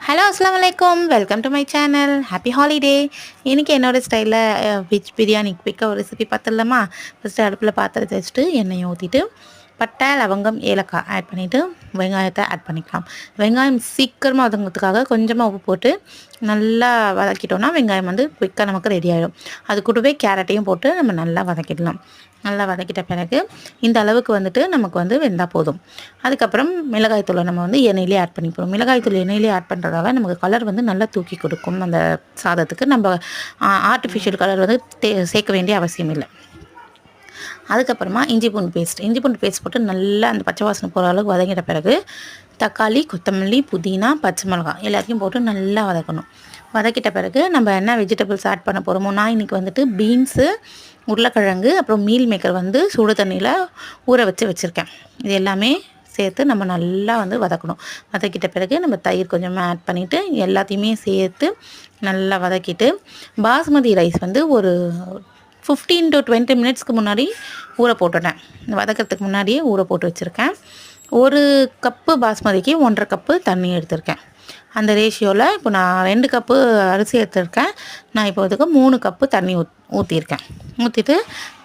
Hello அஸ்லாம் வலைக்கம், welcome to my channel. Happy holiday. இன்றைக்கி என்னோடய ஸ்டைலில் வெஜ் பிரியாணி குயிக்காக ஒரு ரெசிபி பார்த்துடலாமா? ஃபஸ்ட்டு அடுப்பில் பாத்திரத்தை வச்சுட்டு எண்ணெயை ஊற்றிட்டு பட்டை, லவங்கம், ஏலக்காய் ஆட் பண்ணிவிட்டு வெங்காயத்தை ஆட் பண்ணிக்கலாம். வெங்காயம் சீக்கிரமாக வதங்கிறதுக்காக கொஞ்சமாக உப்பு போட்டு நல்லா வதக்கிட்டோன்னா வெங்காயம் குயிக்காக நமக்கு ரெடி ஆகிடும். அது கூடவே கேரட்டையும் போட்டு நம்ம நல்லா வதக்கிடலாம். நல்லா வதக்கிட்ட பிறகு இந்த அளவுக்கு நமக்கு வெந்தால் போதும். அதுக்கப்புறம் மிளகாய்த்தூளை நம்ம எண்ணெயிலே ஆட் பண்ணிப்போம். மிளகாய்த்தூள் எண்ணெயிலே ஆட் பண்ணுறதால நமக்கு கலர் நல்லா தூக்கி கொடுக்கும். அந்த சாதத்துக்கு நம்ம ஆர்டிஃபிஷியல் கலர் சேர்க்க வேண்டிய அவசியம் இல்லை. அதுக்கப்புறமா இஞ்சி பூண்டு பேஸ்ட் போட்டு நல்லா அந்த பச்சை வாசனை போகிற அளவுக்கு வதங்கிட்ட பிறகு தக்காளி, கொத்தமல்லி, புதினா, பச்சை மிளகாய் எல்லாத்தையும் போட்டு நல்லா வதக்கணும். வதக்கிட்ட பிறகு நம்ம என்ன வெஜிடபிள்ஸ் ஆட் பண்ண போகிறோமோ, நான் இன்றைக்கி பீன்ஸு, உருளைக்கிழங்கு, அப்புறம் மீல் மேக்கர் சுடு தண்ணியில் ஊற வச்சுருக்கேன். இது எல்லாமே சேர்த்து நம்ம நல்லா வதக்கணும். வதக்கிட்ட பிறகு நம்ம தயிர் கொஞ்சமாக ஆட் பண்ணிவிட்டு எல்லாத்தையுமே சேர்த்து நல்லா வதக்கிட்டு பாஸ்மதி ரைஸ் ஒரு 15 to 20 மினிட்ஸ்க்கு முன்னாடி ஊற போட்டுட்டேன். வதக்கிறதுக்கு முன்னாடியே ஊற போட்டு வச்சுருக்கேன். 1 கப்பு பாஸ்மதிக்கு 1.5 கப்பு தண்ணி எடுத்திருக்கேன். அந்த ரேஷியோவில் இப்போ நான் 2 கப்பு அரிசி எடுத்திருக்கேன். நான் இப்போ 3 கப்பு தண்ணி ஊற்றிருக்கேன். ஊற்றிட்டு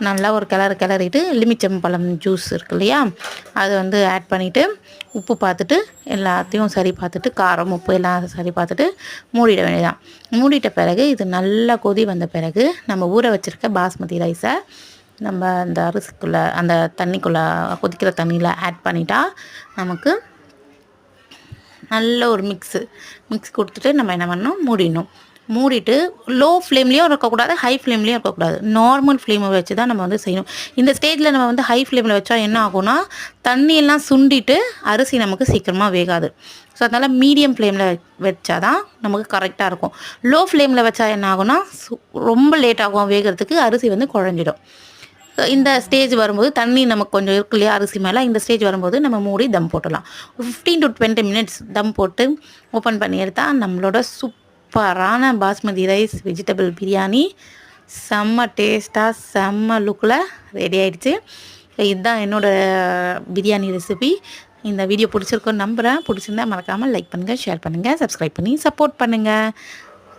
நல்லா ஒரு கிளறிட்டு எலுமிச்சம்பழம் ஜூஸ் இருக்கு இல்லையா, அது ஆட் பண்ணிவிட்டு உப்பு பார்த்துட்டு எல்லாத்தையும் சரி பார்த்துட்டு காரம் உப்பு எல்லாம் சரி பார்த்துட்டு மூடிட வேண்டியதான். மூடிட்ட பிறகு இது நல்லா கொதி வந்த பிறகு நம்ம ஊற வச்சுருக்க பாஸ்மதி ரைஸை நம்ம அந்த அரிசிக்குள்ளே அந்த தண்ணிக்குள்ளே கொதிக்கிற தண்ணியில் ஆட் பண்ணிட்டா நமக்கு நல்ல ஒரு மிக்ஸ் கொடுத்துட்டு நம்ம என்ன பண்ணணும், மூடிட்டு லோ ஃப்ளேம்லேயும் இருக்கக்கூடாது, ஹை ஃப்ளேம்லேயும் இருக்கக்கூடாது. நார்மல் ஃப்ளேமை வச்சு தான் நம்ம செய்யணும். இந்த ஸ்டேஜில் நம்ம ஹை ஃப்ளேமில் வச்சா என்ன ஆகும்னா தண்ணியெல்லாம் சுண்டிட்டு அரிசி நமக்கு சீக்கிரமாக வேகாது. ஸோ அதனால் மீடியம் ஃப்ளேமில் வச்சா தான் நமக்கு கரெக்டாக இருக்கும். லோ ஃப்ளேமில் வச்சா என்ன ஆகும்னா ரொம்ப லேட் ஆகும் வேகிறதுக்கு, அரிசி குழஞ்சிடும். இந்த ஸ்டேஜ் வரும்போது தண்ணி நமக்கு கொஞ்சம் இருக்கு இல்லையா அரிசி மேலே, இந்த ஸ்டேஜ் வரும்போது நம்ம மூடி தம் போட்டுடலாம். 15 to 20 மினிட்ஸ் தம் போட்டு ஓப்பன் பண்ணி எடுத்தால் நம்மளோட சூப்பரான பாஸ்மதி ரைஸ் வெஜிடபிள் பிரியாணி செம்ம டேஸ்ட்டாக செம்ம லுக்கில் ரெடி ஆகிடுச்சு. இதுதான் என்னோடய பிரியாணி ரெசிபி. இந்த வீடியோ பிடிச்சிருக்கோன்னு நம்புகிறேன். பிடிச்சிருந்தா மறக்காமல் லைக் பண்ணுங்கள், ஷேர் பண்ணுங்கள், சப்ஸ்கிரைப் பண்ணி சப்போர்ட் பண்ணுங்கள்.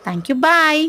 தேங்க்யூ, பாய்.